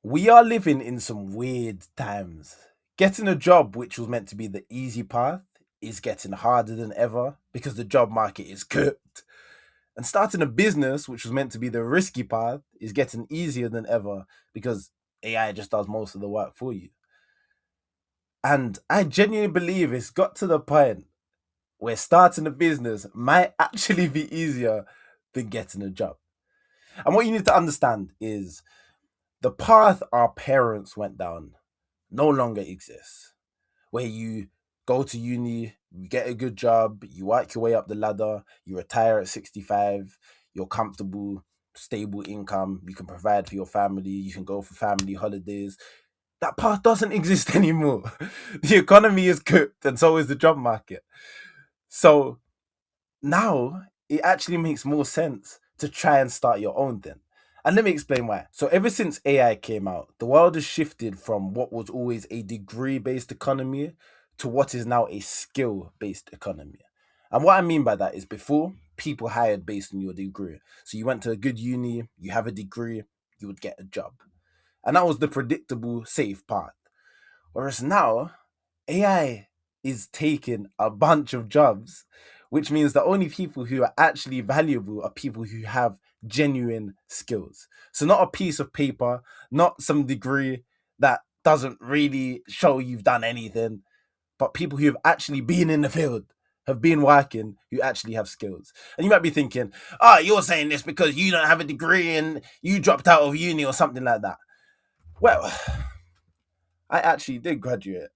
We are living in some weird times. Getting a job, which was meant to be the easy path, is getting harder than ever because the job market is cooked. And starting a business, which was meant to be the risky path, is getting easier than ever because AI just does most of the work for you. And I genuinely believe it's got to the point where starting a business might actually be easier than getting a job. And what you need to understand is the path our parents went down no longer exists. Where you go to uni, you get a good job, you work your way up the ladder, you retire at 65, you're comfortable, stable income, you can provide for your family, you can go for family holidays. That path doesn't exist anymore. The economy is cooked and so is the job market. So now it actually makes more sense to try and start your own thing. And let me explain why. So, ever since AI came out, the world has shifted from what was always a degree based economy to what is now a skill based economy. And what I mean by that is before, people hired based on your degree. So, you went to a good uni, you have a degree, you would get a job. And that was the predictable, safe path. Whereas now, AI is taking a bunch of jobs, which means the only people who are actually valuable are people who have genuine skills. So, not a piece of paper, not some degree that doesn't really show you've done anything, but people who have actually been in the field, have been working, who actually have skills. And you might be thinking, oh, you're saying this because you don't have a degree and you dropped out of uni or something like that. Well, I actually did graduate.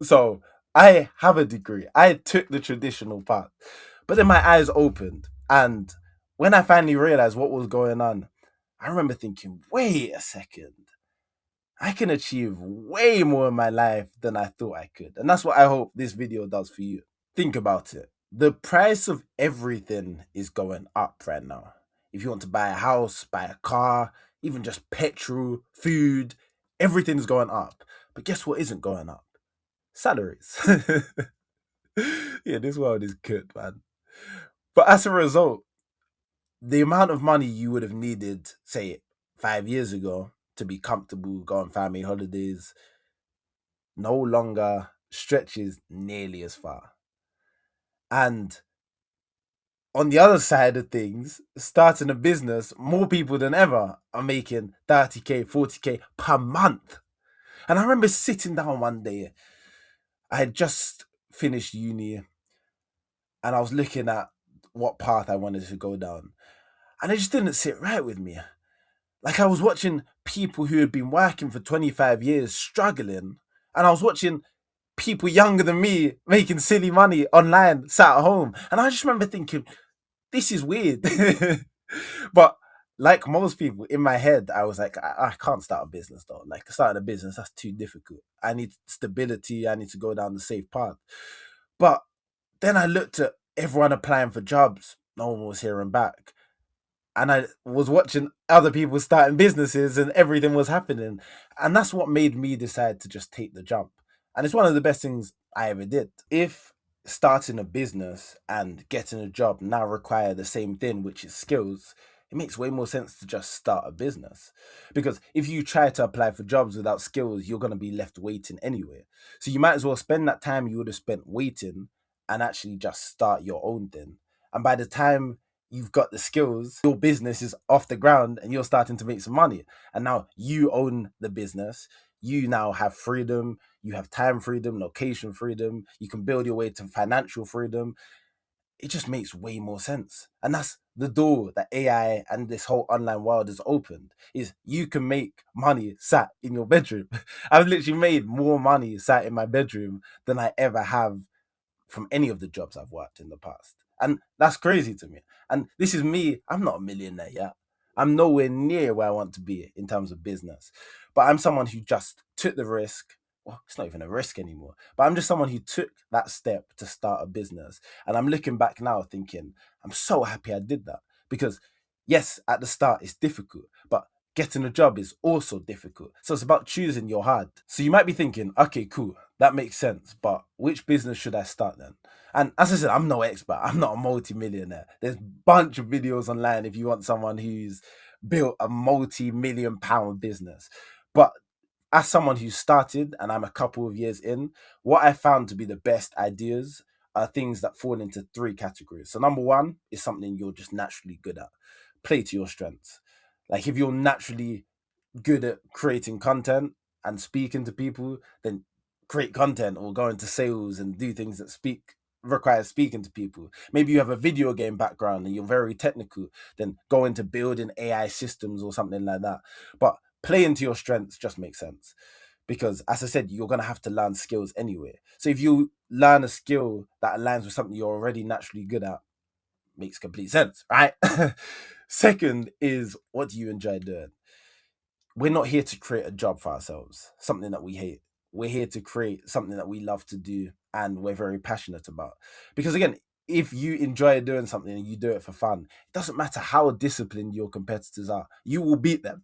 So I have a degree. I took the traditional path. But then my eyes opened. And when I finally realized what was going on, I remember thinking, wait a second. I can achieve way more in my life than I thought I could. And that's what I hope this video does for you. Think about it. The price of everything is going up right now. If you want to buy a house, buy a car, even just petrol, food, everything's going up. But guess what isn't going up? Salaries. Yeah, this world is good, man. But as a result, the amount of money you would have needed, say, 5 years ago to be comfortable, go on family holidays, no longer stretches nearly as far. And on the other side of things, starting a business, more people than ever are making 30K, 40K per month. And I remember sitting down one day, I had just finished uni and I was looking at what path I wanted to go down. And it just didn't sit right with me. Like I was watching people who had been working for 25 years struggling, and I was watching people younger than me making silly money online, sat at home. And I just remember thinking, this is weird. But like most people in my head, I was like, I can't start a business though. Like starting a business, that's too difficult. I need stability. I need to go down the safe path. But then I looked at everyone applying for jobs. No one was hearing back. And I was watching other people starting businesses and everything was happening. And that's what made me decide to just take the jump. And it's one of the best things I ever did. If starting a business and getting a job now require the same thing, which is skills, it makes way more sense to just start a business. Because if you try to apply for jobs without skills, you're going to be left waiting anyway. So you might as well spend that time you would have spent waiting and actually just start your own thing. And by the time you've got the skills, your business is off the ground and you're starting to make some money. And now you own the business. You now have freedom. You have time freedom, location freedom. You can build your way to financial freedom. It just makes way more sense. And that's the door that AI and this whole online world has opened, is you can make money sat in your bedroom. I've literally made more money sat in my bedroom than I ever have from any of the jobs I've worked in the past. And that's crazy to me. And this is me. I'm not a millionaire yet. I'm nowhere near where I want to be in terms of business. But I'm someone who just took the risk. Well, it's not even a risk anymore. But I'm just someone who took that step to start a business. And I'm looking back now thinking, I'm so happy I did that. Because, yes, at the start it's difficult. But getting a job is also difficult. So it's about choosing your hard. So you might be thinking, okay, cool, that makes sense, but which business should I start then? And as I said, I'm no expert. I'm not a multi-millionaire. There's a bunch of videos online if you want someone who's built a multi-million pound business. But as someone who started and I'm a couple of years in, what I found to be the best ideas are things that fall into three categories. So number one is something you're just naturally good at. Play to your strengths. Like if you're naturally good at creating content and speaking to people, then create content or go into sales and do things that require speaking to people. Maybe you have a video game background and you're very technical, then go into building AI systems or something like that. But playing to your strengths just makes sense. Because as I said, you're gonna have to learn skills anyway. So if you learn a skill that aligns with something you're already naturally good at, makes complete sense, right? Second is, what do you enjoy doing? We're not here to create a job for ourselves, something that we hate. We're here to create something that we love to do and we're very passionate about. Because again, if you enjoy doing something and you do it for fun, it doesn't matter how disciplined your competitors are, you will beat them.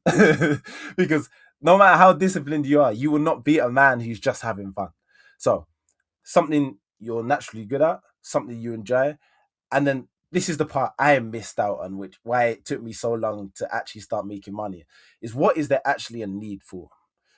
Because no matter how disciplined you are, you will not beat a man who's just having fun. So, something you're naturally good at, something you enjoy, and then this is the part I missed out on, which why it took me so long to actually start making money, is what is there actually a need for?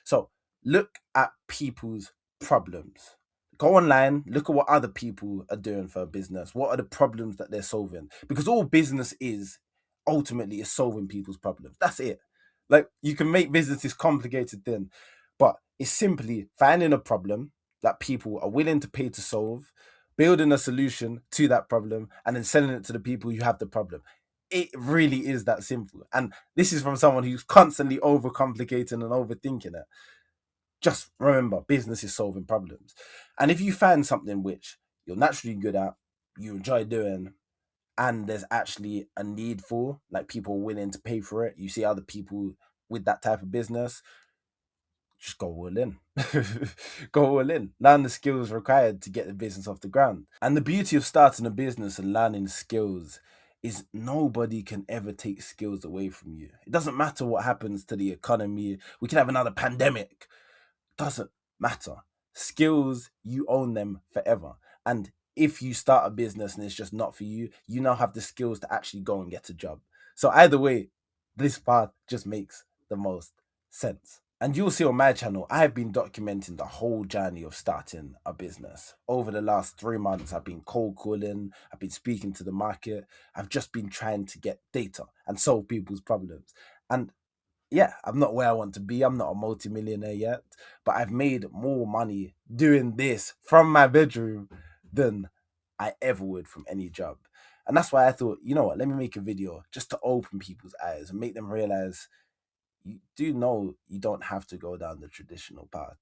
So look at people's problems. Go online, look at what other people are doing for a business. What are the problems that they're solving? Because all business is ultimately is solving people's problems. That's it. Like you can make businesses complicated then, but it's simply finding a problem that people are willing to pay to solve, building a solution to that problem, and then selling it to the people who have the problem. It really is that simple. And this is from someone who's constantly overcomplicating and overthinking it. Just remember, business is solving problems. And if you find something which you're naturally good at, you enjoy doing, and there's actually a need for, like people are willing to pay for it, you see other people with that type of business, just go all in. Go all in. Learn the skills required to get the business off the ground. And the beauty of starting a business and learning skills is nobody can ever take skills away from you. It doesn't matter what happens to the economy. We can have another pandemic. Doesn't matter. Skills, you own them forever. And if you start a business and it's just not for you, you now have the skills to actually go and get a job. So either way, this path just makes the most sense. And you'll see on my channel, I've been documenting the whole journey of starting a business. Over the last 3 months, I've been cold calling, I've been speaking to the market, I've just been trying to get data and solve people's problems. And yeah, I'm not where I want to be. I'm not a multimillionaire yet, but I've made more money doing this from my bedroom than I ever would from any job. And that's why I thought, you know what, let me make a video just to open people's eyes and make them realize you do know you don't have to go down the traditional path.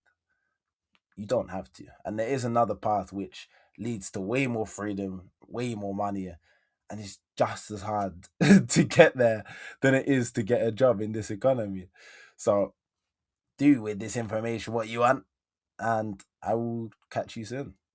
You don't have to. And there is another path which leads to way more freedom, way more money, and it's just as hard to get there than it is to get a job in this economy. So do with this information what you want, and I will catch you soon.